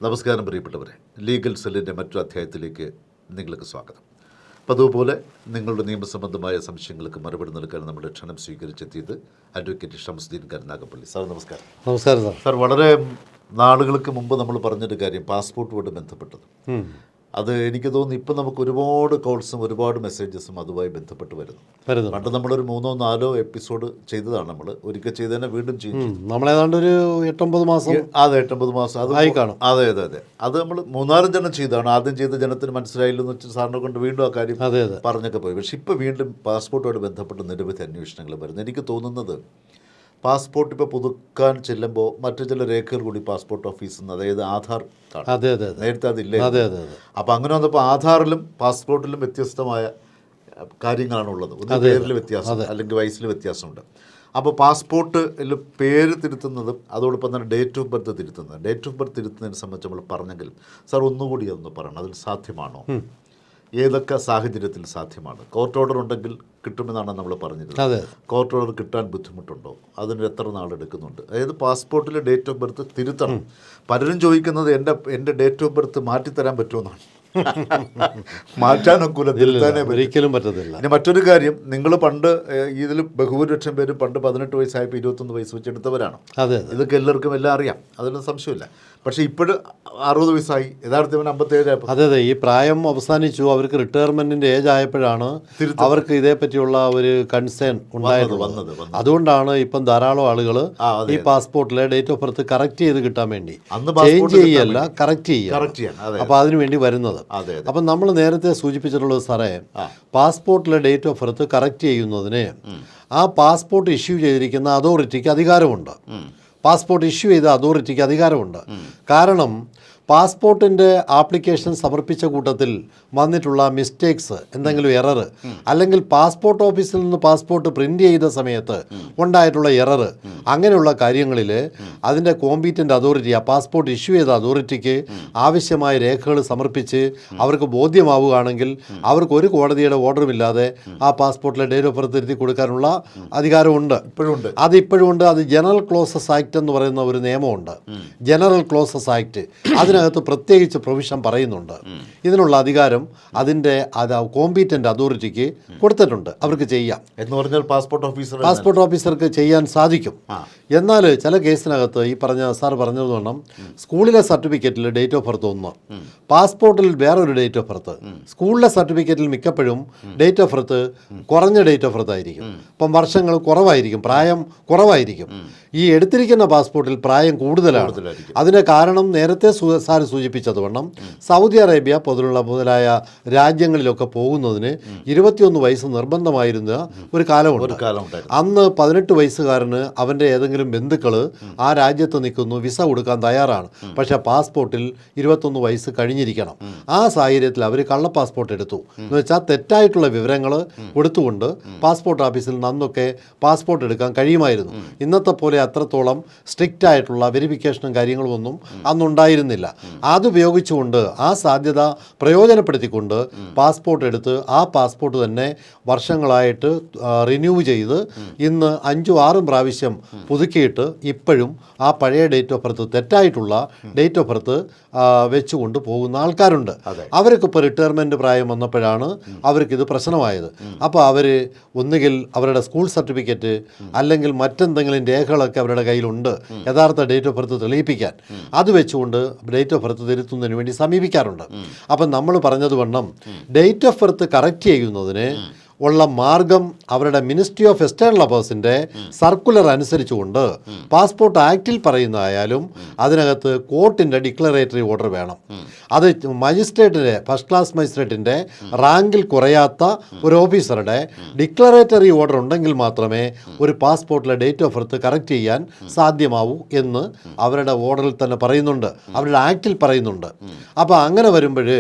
നമസ്കാരം പ്രിയപ്പെട്ടവരെ, ലീഗൽ സെല്ലിൻ്റെ മറ്റൊരു അധ്യായത്തിലേക്ക് നിങ്ങൾക്ക് സ്വാഗതം. അപ്പോൾ അതുപോലെ നിങ്ങളുടെ നിയമസംബന്ധമായ സംശയങ്ങൾക്ക് മറുപടി നൽകാൻ നമ്മുടെ ക്ഷണം സ്വീകരിച്ചെത്തിയത് അഡ്വക്കേറ്റ് ഷംസുദ്ദീൻ കരുനാഗപ്പള്ളി. സാർ നമസ്കാരം. നമസ്കാരം സാർ. സാർ, വളരെ നാളുകൾക്ക് മുമ്പ് നമ്മൾ പറഞ്ഞൊരു കാര്യം, പാസ്പോർട്ടുമായിട്ട് ബന്ധപ്പെട്ടത്. അത് എനിക്ക് തോന്നുന്നു ഇപ്പം നമുക്ക് ഒരുപാട് കോൾസും ഒരുപാട് മെസ്സേജസും അതുമായി ബന്ധപ്പെട്ട് വരുന്നു. പണ്ട് നമ്മളൊരു 3-4 എപ്പിസോഡ് ചെയ്തതാണ്. നമ്മൾ ഒരിക്കൽ ചെയ്തതിനെ വീണ്ടും ചെയ്തു. നമ്മളേതാണ്ട് ഒരു 8-9 മാസം. അതെ, 8-9 മാസം അത് ആയി കാണും. അതെ അതെ അതെ അത് നമ്മൾ 3-4 ജനം ചെയ്തതാണ്. ആദ്യം ചെയ്ത ജനത്തിന് മനസ്സിലായില്ലെന്ന് വെച്ചാൽ സാറിനെ കൊണ്ട് വീണ്ടും ആ കാര്യം പറഞ്ഞൊക്കെ പോയി. പക്ഷെ ഇപ്പോൾ വീണ്ടും പാസ്പോർട്ടുമായിട്ട് ബന്ധപ്പെട്ട് നിരവധി അന്വേഷണങ്ങൾ വരുന്നു. എനിക്ക് തോന്നുന്നത് പാസ്പോർട്ട് ഇപ്പോൾ പുതുക്കാൻ ചെല്ലുമ്പോൾ മറ്റു ചില രേഖകൾ കൂടി പാസ്പോർട്ട് ഓഫീസിൽ നിന്ന്, അതായത് ആധാർ കാർഡ്, നേരത്തെ അതില്ലേ. അപ്പോൾ അങ്ങനെ വന്നപ്പോൾ ആധാറിലും പാസ്പോർട്ടിലും വ്യത്യസ്തമായ കാര്യങ്ങളാണുള്ളത്. ഒന്ന് പേരിൽ വ്യത്യാസം, അല്ലെങ്കിൽ വയസ്സിൽ വ്യത്യാസമുണ്ട്. അപ്പോൾ പാസ്പോർട്ടിൽ പേര് തിരുത്തുന്നതും അതോടൊപ്പം തന്നെ ഡേറ്റ് ഓഫ് ബർത്ത് തിരുത്തുന്നത്, ഡേറ്റ് ഓഫ് ബർത്ത് തിരുത്തുന്നതിനെ സംബന്ധിച്ച് നമ്മൾ പറഞ്ഞെങ്കിലും സാർ ഒന്നുകൂടി അതൊന്ന് പറയണം. അതിൽ സാധ്യമാണോ? ഏതൊക്കെ സാഹചര്യത്തിൽ സാധ്യമാണ്? കോർട്ട് ഓർഡർ ഉണ്ടെങ്കിൽ കിട്ടുമെന്നാണ് നമ്മൾ പറഞ്ഞിരുന്നത്. കോർട്ട് ഓർഡർ കിട്ടാൻ ബുദ്ധിമുട്ടുണ്ടോ? അതിന് എത്ര നാളെടുക്കുന്നുണ്ട്? അതായത് പാസ്പോർട്ടിൽ ഡേറ്റ് ഓഫ് ബർത്ത് തിരുത്തണം. പലരും ചോദിക്കുന്നത് എൻ്റെ ഡേറ്റ് ഓഫ് ബർത്ത് മാറ്റിത്തരാൻ പറ്റുമെന്നാണ്. മാറ്റാനൊക്കില്ല, തിരുത്താനേ ഒരിക്കലും പറ്റത്തില്ല. പിന്നെ മറ്റൊരു കാര്യം, നിങ്ങൾ പണ്ട് ഇതിൽ ബഹുഭൂരിപക്ഷം പേരും പണ്ട് 18 വയസ്സായപ്പോൾ 21 വയസ്സ് വെച്ചെടുത്തവരാണ്. ഇതൊക്കെ എല്ലാവർക്കും എല്ലാം അറിയാം, അതിലൊന്നും സംശയമില്ല. പക്ഷേ ഇപ്പോഴും 60 വയസ്സായി, യഥാർത്ഥം 57. അതെ, ഈ പ്രായം അവസാനിച്ചു. അവർക്ക് റിട്ടയർമെന്റിന്റെ ഏജ് ആയപ്പോഴാണ് അവർക്ക് ഇതേപ്പറ്റിയുള്ള ഒരു കൺസേൺ ഉണ്ടായിരുന്നത്. അതുകൊണ്ടാണ് ഇപ്പം ധാരാളം ആളുകൾ ഈ പാസ്പോർട്ടിലെ ഡേറ്റ് ഓഫ് ബർത്ത് കറക്റ്റ് ചെയ്ത് കിട്ടാൻ വേണ്ടി, ചേഞ്ച് ചെയ്യല്ല, കറക്റ്റ് ചെയ്യുക. അപ്പൊ അതിനു വേണ്ടി വരുന്നത്. അപ്പം നമ്മൾ നേരത്തെ സൂചിപ്പിച്ചിട്ടുള്ളത് സാറേ, പാസ്പോർട്ടിലെ ഡേറ്റ് ഓഫ് ബർത്ത് കറക്റ്റ് ചെയ്യുന്നതിന് ആ പാസ്പോർട്ട് ഇഷ്യൂ ചെയ്തിരിക്കുന്ന അതോറിറ്റിക്ക് അധികാരമുണ്ട്. പാസ്പോർട്ട് ഇഷ്യൂ ചെയ്ത അതോറിറ്റിക്ക് അധികാരമുണ്ട്. കാരണം പാസ്പോർട്ടിൻ്റെ ആപ്ലിക്കേഷൻ സമർപ്പിച്ച കൂട്ടത്തിൽ വന്നിട്ടുള്ള മിസ്റ്റേക്സ്, എന്തെങ്കിലും എറർ, അല്ലെങ്കിൽ പാസ്പോർട്ട് ഓഫീസിൽ നിന്ന് പാസ്പോർട്ട് പ്രിൻ്റ് ചെയ്ത സമയത്ത് ഉണ്ടായിട്ടുള്ള എറർ, അങ്ങനെയുള്ള കാര്യങ്ങളിൽ അതിൻ്റെ കോമ്പീറ്റൻ്റ് അതോറിറ്റി, ആ പാസ്പോർട്ട് ഇഷ്യൂ ചെയ്ത അതോറിറ്റിക്ക് ആവശ്യമായ രേഖകൾ സമർപ്പിച്ച് അവർക്ക് ബോധ്യമാവുകയാണെങ്കിൽ അവർക്ക് ഒരു കോടതിയുടെ ഓർഡറുമില്ലാതെ ആ പാസ്പോർട്ടിലെ ഡേറ്റ് ഓഫ് ബർത്ത് തിരുത്തി കൊടുക്കാനുള്ള അധികാരമുണ്ട്. അതിപ്പോഴുമുണ്ട്. അത് ജനറൽ ക്ലോസസ് ആക്ട് എന്ന് പറയുന്ന ഒരു നിയമമുണ്ട്. ജനറൽ ക്ലോസസ് ആക്ട്, അതിനകത്ത് പ്രത്യേകിച്ച് പ്രൊവിഷൻ പറയുന്നുണ്ട്. ഇതിനുള്ള അധികാരം അതിൻ്റെ കോമ്പീറ്റൻ്റ് അതോറിറ്റിക്ക് കൊടുത്തിട്ടുണ്ട്. അവർക്ക് ചെയ്യാം എന്ന് പറഞ്ഞാൽ പാസ്പോർട്ട് ഓഫീസർക്ക് ചെയ്യാൻ സാധിക്കും. എന്നാൽ ചില കേസിനകത്ത് ഈ സാർ പറഞ്ഞതുകൊണ്ടും സ്കൂളിലെ സർട്ടിഫിക്കറ്റിൽ ഡേറ്റ് ഓഫ് ബർത്ത് ഒന്ന്, പാസ്പോർട്ടിൽ വേറൊരു ഡേറ്റ് ഓഫ് ബർത്ത്, സ്കൂളിലെ സർട്ടിഫിക്കറ്റിൽ മിക്കപ്പോഴും ഡേറ്റ് ഓഫ് ബർത്ത് കുറഞ്ഞ ഡേറ്റ് ഓഫ് ബർത്ത് ആയിരിക്കും. അപ്പം വർഷങ്ങൾ കുറവായിരിക്കും, പ്രായം കുറവായിരിക്കും. ഈ എടുത്തിരിക്കുന്ന പാസ്പോർട്ടിൽ പ്രായം കൂടുതലാണ്. അതിൻ്റെ കാരണം നേരത്തെ സാർ സൂചിപ്പിച്ചതുകൊണ്ടും സൗദി അറേബ്യ മുതലായ രാജ്യങ്ങളിലൊക്കെ പോകുന്നതിന് 21 വയസ്സ് നിർബന്ധമായിരുന്ന ഒരു കാലമുണ്ട്. അന്ന് 18 വയസ്സുകാരന് അവൻ്റെ ഏതെങ്കിലും ബന്ധുക്കൾ ആ രാജ്യത്ത് നിൽക്കുന്നു, വിസ കൊടുക്കാൻ തയ്യാറാണ്. പക്ഷേ പാസ്പോർട്ടിൽ 21 വയസ്സ് കഴിഞ്ഞിരിക്കണം. ആ സാഹചര്യത്തിൽ അവർ കള്ള പാസ്പോർട്ട് എടുത്തു എന്ന് വെച്ചാൽ തെറ്റായിട്ടുള്ള വിവരങ്ങൾ കൊടുത്തുകൊണ്ട് പാസ്പോർട്ട് ഓഫീസിൽ നിന്നൊക്കെ പാസ്പോർട്ട് എടുക്കാൻ കഴിയുമായിരുന്നു. ഇന്നത്തെ പോലെ അത്രത്തോളം സ്ട്രിക്റ്റ് ആയിട്ടുള്ള വെരിഫിക്കേഷനും കാര്യങ്ങളും ഒന്നും അന്നുണ്ടായിരുന്നില്ല. അതുപയോഗിച്ചുകൊണ്ട് ആ സാധ്യത പ്രയോജനപ്പെടുത്തിക്കൊണ്ട് പാസ്പോർട്ട് എടുത്ത് ആ പാസ്പോർട്ട് തന്നെ വർഷങ്ങളായിട്ട് റിന്യൂ ചെയ്ത് ഇന്ന് 5-6 പ്രാവശ്യം പുതുക്കിയിട്ട് ഇപ്പോഴും ആ പഴയ ഡേറ്റ് ഓഫ് ബർത്ത്, തെറ്റായിട്ടുള്ള ഡേറ്റ് ഓഫ് ബർത്ത് വെച്ചുകൊണ്ട് പോകുന്ന ആൾക്കാരുണ്ട്. അവർക്കിപ്പോൾ റിട്ടയർമെൻറ്റ് പ്രായം വന്നപ്പോഴാണ് അവർക്കിത് പ്രശ്നമായത്. അപ്പോൾ അവർ ഒന്നുകിൽ അവരുടെ സ്കൂൾ സർട്ടിഫിക്കറ്റ് അല്ലെങ്കിൽ മറ്റെന്തെങ്കിലും രേഖകളൊക്കെ അവരുടെ കയ്യിലുണ്ട് യഥാർത്ഥ ഡേറ്റ് ഓഫ് ബർത്ത് തെളിയിപ്പിക്കാൻ, അത് വെച്ചുകൊണ്ട് ഡേറ്റ് ഓഫ് ബർത്ത് തിരുത്തുന്നതിന് വേണ്ടി സമീപിക്കാറുണ്ട്. അപ്പം നമ്മൾ പറഞ്ഞതുവണ്ണം ഡേറ്റ് ഓഫ് ബർത്ത് കറക്റ്റ് ചെയ്യുന്നതിന് ഉള്ള മാർഗം അവരുടെ മിനിസ്ട്രി ഓഫ് എക്സ്റ്റേണൽ അഫയേഴ്സിൻ്റെ സർക്കുലർ അനുസരിച്ചുകൊണ്ട് പാസ്പോർട്ട് ആക്റ്റിൽ പറയുന്നതായാലും അതിനകത്ത് കോർട്ടിൻ്റെ ഡിക്ലറേറ്ററി ഓർഡർ വേണം. അത് മജിസ്ട്രേറ്റിൻ്റെ, ഫസ്റ്റ് ക്ലാസ് മജിസ്ട്രേറ്റിൻ്റെ റാങ്കിൽ കുറയാത്ത ഒരു ഓഫീസറുടെ ഡിക്ലറേറ്ററി ഓർഡർ ഉണ്ടെങ്കിൽ മാത്രമേ ഒരു പാസ്പോർട്ടിലെ ഡേറ്റ് ഓഫ് ബർത്ത് കറക്റ്റ് ചെയ്യാൻ സാധ്യമാവൂ എന്ന് അവരുടെ ഓർഡറിൽ തന്നെ പറയുന്നുണ്ട്, അവരുടെ ആക്റ്റിൽ പറയുന്നുണ്ട്. അപ്പോൾ അങ്ങനെ വരുമ്പോൾ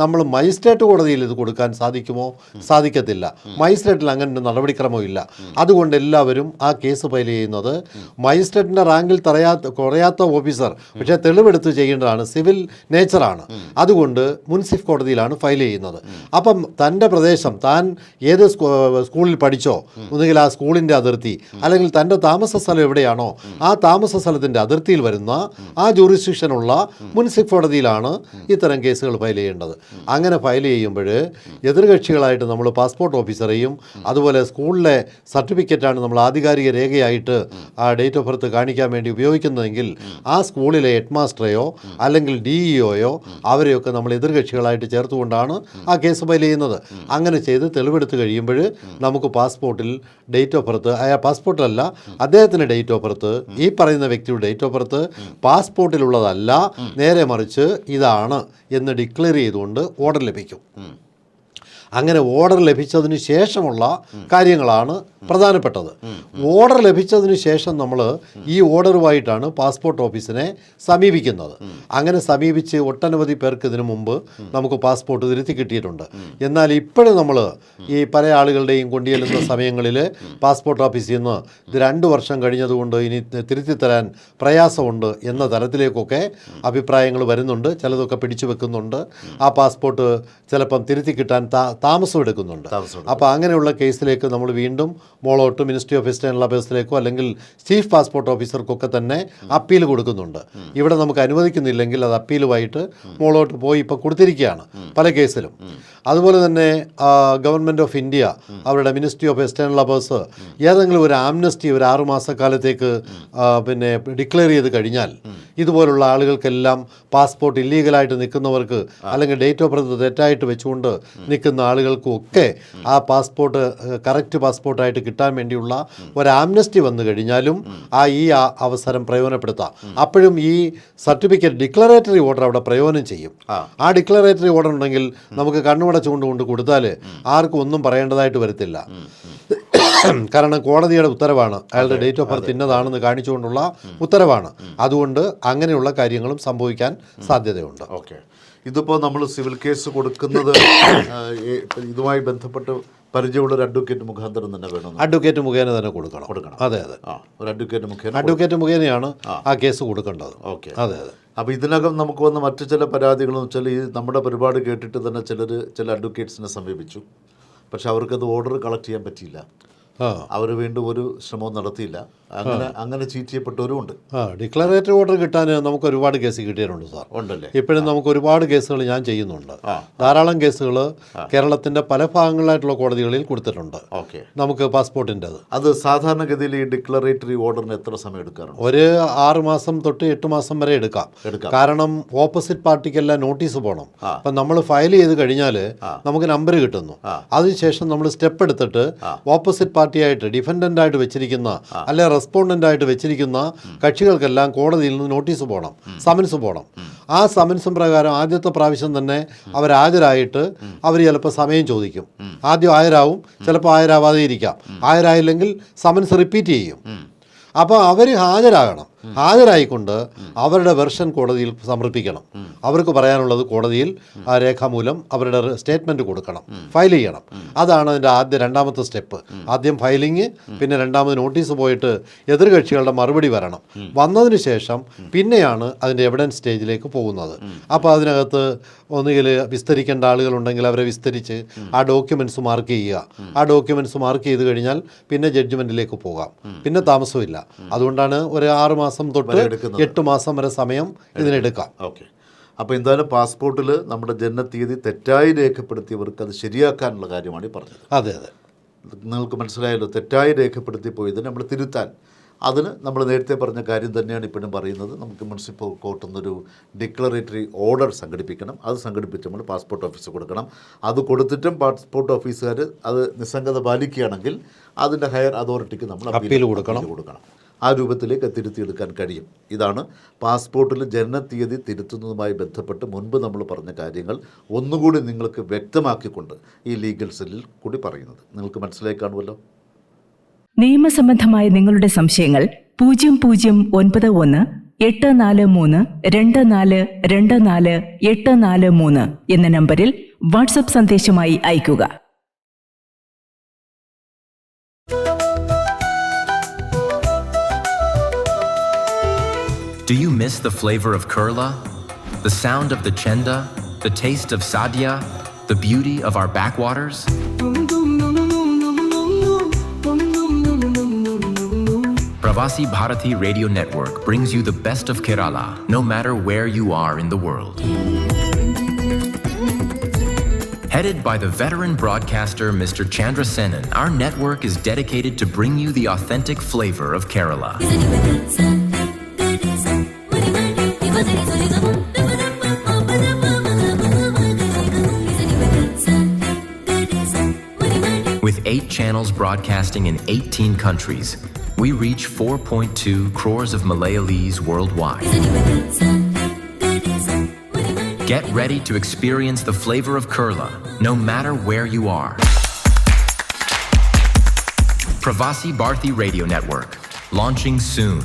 നമ്മൾ മജിസ്ട്രേറ്റ് കോടതിയിൽ ഇത് കൊടുക്കാൻ സാധിക്കുമോ? സാധിക്കത്തില്ല. മജിസ്ട്രേറ്റിൽ അങ്ങനെ ഒരു നടപടിക്രമമില്ല. അതുകൊണ്ട് എല്ലാവരും ആ കേസ് ഫയൽ ചെയ്യുന്നത് മജിസ്ട്രേറ്റിൻ്റെ റാങ്കിൽ കുറയാത്ത ഓഫീസർ, പക്ഷേ തെളിവെടുത്ത് ചെയ്യേണ്ടതാണ്, സിവിൽ നേച്ചറാണ്. അതുകൊണ്ട് മുൻസിഫ് കോടതിയിലാണ് ഫയൽ ചെയ്യുന്നത്. അപ്പം തൻ്റെ പ്രദേശം, താൻ ഏത് സ്കൂളിൽ പഠിച്ചോ, ഒന്നുകിൽ ആ സ്കൂളിൻ്റെ അതിർത്തി, അല്ലെങ്കിൽ തൻ്റെ താമസ സ്ഥലം എവിടെയാണോ ആ താമസ സ്ഥലത്തിൻ്റെ അതിർത്തിയിൽ വരുന്ന ആ ജൂറിസ്ഡിക്ഷനുള്ള മുൻസിഫ് കോടതിയിലാണ് ഇത്തരം കേസുകൾ ഫയൽ ചെയ്യേണ്ടത്. അങ്ങനെ ഫയൽ ചെയ്യുമ്പോൾ എതിർകക്ഷികളായിട്ട് നമ്മൾ പാസ്പോർട്ട് ഓഫീസറെയും അതുപോലെ സ്കൂളിലെ സർട്ടിഫിക്കറ്റാണ് നമ്മൾ ആധികാരിക രേഖയായിട്ട് ആ ഡേറ്റ് ഓഫ് ബർത്ത് കാണിക്കാൻ വേണ്ടി ഉപയോഗിക്കുന്നതെങ്കിൽ ആ സ്കൂളിലെ ഹെഡ് മാസ്റ്ററെയോ അല്ലെങ്കിൽ DEOയോ അവരെയൊക്കെ നമ്മൾ എതിർകക്ഷികളായിട്ട് ചേർത്തുകൊണ്ടാണ് ആ കേസ് ഫയൽ ചെയ്യുന്നത്. അങ്ങനെ ചെയ്ത് തെളിവെടുത്ത് കഴിയുമ്പോൾ നമുക്ക് പാസ്പോർട്ടിൽ ഡേറ്റ് ഓഫ് ബർത്ത്, പാസ്പോർട്ടിലല്ല അദ്ദേഹത്തിൻ്റെ ഡേറ്റ് ഓഫ് ബർത്ത്, ഈ പറയുന്ന വ്യക്തിയുടെ ഡേറ്റ് ഓഫ് ബർത്ത് പാസ്പോർട്ടിലുള്ളതല്ല, നേരെ മറിച്ച് ഇതാണ് എന്ന് ഡിക്ലെയർ ചെയ്തുകൊണ്ട് ഓർഡർ ലഭിക്കും. അങ്ങനെ ഓർഡർ ലഭിച്ചതിന് ശേഷമുള്ള കാര്യങ്ങളാണ് പ്രധാനപ്പെട്ടത്. ഓർഡർ ലഭിച്ചതിന് ശേഷം നമ്മൾ ഈ ഓർഡറുമായിട്ടാണ് പാസ്പോർട്ട് ഓഫീസിനെ സമീപിക്കുന്നത്. അങ്ങനെ സമീപിച്ച് ഒട്ടനവധി പേർക്ക് ഇതിനു മുമ്പ് നമുക്ക് പാസ്പോർട്ട് തിരുത്തി കിട്ടിയിട്ടുണ്ട്. എന്നാൽ ഇപ്പോഴും നമ്മൾ ഈ പല ആളുകളുടെയും കൊണ്ടുചെല്ലുന്ന സമയങ്ങളിൽ പാസ്പോർട്ട് ഓഫീസിൽ നിന്ന് ഇത് 2 വർഷം കഴിഞ്ഞതുകൊണ്ട് ഇനി തിരുത്തി തരാൻ പ്രയാസമുണ്ട് എന്ന തരത്തിലേക്കൊക്കെ അഭിപ്രായങ്ങൾ വരുന്നുണ്ട്. ചിലതൊക്കെ പിടിച്ചു വെക്കുന്നുണ്ട്. ആ പാസ്പോർട്ട് ചിലപ്പം തിരുത്തി കിട്ടാൻ താമസം എടുക്കുന്നുണ്ട്. അപ്പോൾ അങ്ങനെയുള്ള കേസിലേക്ക് നമ്മൾ വീണ്ടും മോളോട്ട് മിനിസ്ട്രി ഓഫ് എക്സ്റ്റേണൽ അഫയേഴ്സിലേക്കോ അല്ലെങ്കിൽ ചീഫ് പാസ്പോർട്ട് ഓഫീസർക്കൊക്കെ തന്നെ അപ്പീൽ കൊടുക്കുന്നുണ്ട്. ഇവിടെ നമുക്ക് അനുവദിക്കുന്നില്ലെങ്കിൽ അത് അപ്പീലുമായിട്ട് മോളോട്ട് പോയി ഇപ്പോൾ കൊടുത്തിരിക്കുകയാണ് പല കേസിലും. അതുപോലെ തന്നെ ഗവൺമെൻറ് ഓഫ് ഇന്ത്യ അവരുടെ മിനിസ്ട്രി ഓഫ് എക്സ്റ്റേണൽ അഫയേഴ്സ് ഏതെങ്കിലും ഒരു ആംനസ്റ്റി ഒരു 6 മാസക്കാലത്തേക്ക് പിന്നെ ഡിക്ലെയർ ചെയ്ത് കഴിഞ്ഞാൽ ഇതുപോലുള്ള ആളുകൾക്കെല്ലാം പാസ്പോർട്ട് ഇല്ലീഗലായിട്ട് നിൽക്കുന്നവർക്ക് അല്ലെങ്കിൽ ഡേറ്റ് ഓഫ് ബർത്ത് തെറ്റായിട്ട് വെച്ചുകൊണ്ട് നിൽക്കുന്ന ആളുകൾക്കും ഒക്കെ ആ പാസ്പോർട്ട് കറക്റ്റ് പാസ്പോർട്ടായിട്ട് കിട്ടാൻ വേണ്ടിയുള്ള ഒരു ആംനസ്റ്റി വന്നു കഴിഞ്ഞാലും ഈ അവസരം പ്രയോജനപ്പെടുത്താം. അപ്പോഴും ഈ സർട്ടിഫിക്കറ്റ് ഡിക്ലറേറ്ററി ഓർഡർ അവിടെ പ്രയോജനം ചെയ്യും. ആ ഡിക്ലറേറ്ററി ഓർഡർ ഉണ്ടെങ്കിൽ നമുക്ക് കണ്ണുമടച്ചുകൊണ്ട് കൊടുത്താൽ ആർക്കും ഒന്നും പറയേണ്ടതായിട്ട് വരത്തില്ല. കാരണം കോടതിയുടെ ഉത്തരവാണ്, അയാളുടെ ഡേറ്റ് ഓഫ് ബർത്ത് ഇന്നതാണെന്ന് കാണിച്ചുകൊണ്ടുള്ള ഉത്തരവാണ്. അതുകൊണ്ട് അങ്ങനെയുള്ള കാര്യങ്ങളും സംഭവിക്കാൻ സാധ്യതയുണ്ട്. ഓക്കെ, ഇതിപ്പോൾ നമ്മൾ സിവിൽ കേസ് കൊടുക്കുന്നത് ഇതുമായി ബന്ധപ്പെട്ട് പരിചയമുള്ള ഒരു അഡ്വക്കേറ്റ് മുഖാന്തരം തന്നെ വേണം. അഡ്വക്കേറ്റ് മുഖേന തന്നെ കൊടുക്കണം. അതെ അതെ, ഒരു അഡ്വക്കേറ്റ് മുഖേനയാണ് ആ കേസ് കൊടുക്കേണ്ടത്. ഓക്കെ, അതെ അതെ. അപ്പോൾ ഇതിനകം നമുക്ക് വന്ന മറ്റു ചില പരാതികളെന്ന് വെച്ചാൽ ഈ നമ്മുടെ പരിപാടി കേട്ടിട്ട് തന്നെ ചില അഡ്വക്കേറ്റ്സിനെ സമീപിച്ചു. പക്ഷെ അവർക്കത് ഓർഡർ കളക്ട് ചെയ്യാൻ പറ്റിയില്ല. അവർ വീണ്ടും ഒരു ശ്രമവും നടത്തിയില്ല. അങ്ങനെ ചീറ്റ് ചെയ്യപ്പെട്ടവരും ഉണ്ട്. ഡിക്ലറേറ്ററി ഓർഡർ കിട്ടാൻ നമുക്ക് ഒരുപാട് കേസ് കിട്ടിയിട്ടുണ്ട് സാർ. ഉണ്ടല്ലേ? ഇപ്പോഴും നമുക്ക് ഒരുപാട് കേസുകൾ ഞാൻ ചെയ്യുന്നുണ്ട്. ധാരാളം കേസുകൾ കേരളത്തിന്റെ പല ഭാഗങ്ങളിലായിട്ടുള്ള കോടതികളിൽ കൊടുത്തിട്ടുണ്ട്. ഓക്കെ, നമുക്ക് പാസ്പോർട്ടിൻ്റെ അത് സാധാരണഗതിയിൽ ഈ ഡിക്ലറേറ്ററി ഓർഡറിന് എത്ര സമയം എടുക്കാറുണ്ട്? ഒരു 6 മാസം തൊട്ട് 8 മാസം വരെ എടുക്കാം. കാരണം ഓപ്പോസിറ്റ് പാർട്ടിക്കെല്ലാം നോട്ടീസ് പോകണം. അപ്പം നമ്മൾ ഫയൽ ചെയ്ത് കഴിഞ്ഞാൽ നമുക്ക് നമ്പർ കിട്ടുന്നു. അതിനുശേഷം നമ്മൾ സ്റ്റെപ്പ് എടുത്തിട്ട് ഓപ്പോസിറ്റ് പാർട്ടിയായിട്ട് ഡിഫൻഡൻ്റ് ആയിട്ട് വെച്ചിരിക്കുന്ന അല്ലെ റെസ്പോണ്ടൻ്റ് ആയിട്ട് വെച്ചിരിക്കുന്ന കക്ഷികൾക്കെല്ലാം കോടതിയിൽ നിന്ന് നോട്ടീസ് പോകണം, സമൻസ് പോകണം. ആ സമൻസും പ്രകാരം ആദ്യത്തെ പ്രാവശ്യം തന്നെ അവർ ഹാജരായിട്ട് അവർ ചിലപ്പോൾ സമയം ചോദിക്കും. ആദ്യം ഹാജരാവും, ചിലപ്പോൾ ഹാജരാവാതെ ഇരിക്കാം. ഹാജരായില്ലെങ്കിൽ സമൻസ് റിപ്പീറ്റ് ചെയ്യും. അപ്പോൾ അവർ ഹാജരാകണം. ഹാജരായിക്കൊണ്ട് അവരുടെ വെർഷൻ കോടതിയിൽ സമർപ്പിക്കണം. അവർക്ക് പറയാനുള്ളത് കോടതിയിൽ ആ രേഖാമൂലം അവരുടെ സ്റ്റേറ്റ്മെൻറ്റ് കൊടുക്കണം, ഫയൽ ചെയ്യണം. അതാണ് അതിൻ്റെ രണ്ടാമത്തെ സ്റ്റെപ്പ്. ആദ്യം ഫയലിങ്, പിന്നെ രണ്ടാമത് നോട്ടീസ് പോയിട്ട് എതിർകക്ഷികളുടെ മറുപടി വരണം. വന്നതിന് ശേഷം പിന്നെയാണ് അതിൻ്റെ എവിഡൻസ് സ്റ്റേജിലേക്ക് പോകുന്നത്. അപ്പോൾ അതിനകത്ത് ഒന്നുകിൽ വിസ്തരിക്കേണ്ട ആളുകളുണ്ടെങ്കിൽ അവരെ വിസ്തരിച്ച് ആ ഡോക്യുമെൻറ്റ്സ് മാർക്ക് ചെയ്യുക. ആ ഡോക്യുമെൻറ്റ്സ് മാർക്ക് ചെയ്ത് കഴിഞ്ഞാൽ പിന്നെ ജഡ്ജ്മെൻറ്റിലേക്ക് പോകാം. പിന്നെ താമസമില്ല. അതുകൊണ്ടാണ് ഒരു 6 മാസം തൊട്ട് 8 മാസം വരെ സമയം ഇതിനെടുക്കാം. ഓക്കെ, അപ്പോൾ എന്തായാലും പാസ്പോർട്ടിൽ നമ്മുടെ ജനനത്തീയതി തെറ്റായി രേഖപ്പെടുത്തിയവർക്ക് അത് ശരിയാക്കാനുള്ള കാര്യമാണ് ഈ പറഞ്ഞത്. അതെ അതെ, നിങ്ങൾക്ക് മനസ്സിലായല്ലോ. തെറ്റായി രേഖപ്പെടുത്തിപ്പോയത് നമ്മൾ തിരുത്താൻ, അതിന് നമ്മൾ നേരത്തെ പറഞ്ഞ കാര്യം തന്നെയാണ് ഇപ്പോഴും പറയുന്നത്. നമുക്ക് മുനിസിപ്പൽ കോർട്ടിൽ നിന്നൊരു ഡിക്ലറേറ്ററി ഓർഡർ സംഘടിപ്പിക്കണം. അത് സംഘടിപ്പിച്ച് നമ്മൾ പാസ്പോർട്ട് ഓഫീസിൽ കൊടുക്കണം. അത് കൊടുത്തിട്ടും പാസ്പോർട്ട് ഓഫീസുകാർ അത് നിസ്സംഗത പാലിക്കുകയാണെങ്കിൽ അതിൻ്റെ ഹയർ അതോറിറ്റിക്ക് നമ്മൾ അപ്പീൽ കൊടുക്കണം. ആ രൂപത്തിലേക്ക് തിരുത്തിയെടുക്കാൻ കഴിയും. ഇതാണ് പാസ്പോർട്ടിൽ ജനനത്തീയതി തിരുത്തുന്നതുമായി ബന്ധപ്പെട്ട് മുൻപ് നമ്മൾ പറഞ്ഞ കാര്യങ്ങൾ ഒന്നുകൂടി നിങ്ങൾക്ക് വ്യക്തമാക്കിക്കൊണ്ട് ഈ ലീഗൽ സെല്ലിൽ കൂടി പറയുന്നത്. നിങ്ങൾക്ക് മനസ്സിലായി കാണുമല്ലോ. നിയമസംബന്ധമായ നിങ്ങളുടെ സംശയങ്ങൾ 091-843-2424-843 എന്ന നമ്പറിൽ വാട്സ്ആപ്പ് സന്ദേശമായി അയയ്ക്കുക. Do you miss the flavor of Kerala? The sound of the chenda? The taste of sadhya? The beauty of our backwaters? Pravasi Bharati Radio Network brings you the best of Kerala, no matter where you are in the world. Headed by the veteran broadcaster Mr. Chandra Senan, our network is dedicated to bring you the authentic flavor of Kerala. With 8 channels broadcasting in 18 countries, we reach 4.2 crores of Malayalees worldwide. Get ready to experience the flavor of Kerala, no matter where you are. Pravasi Bharati Radio Network, launching soon.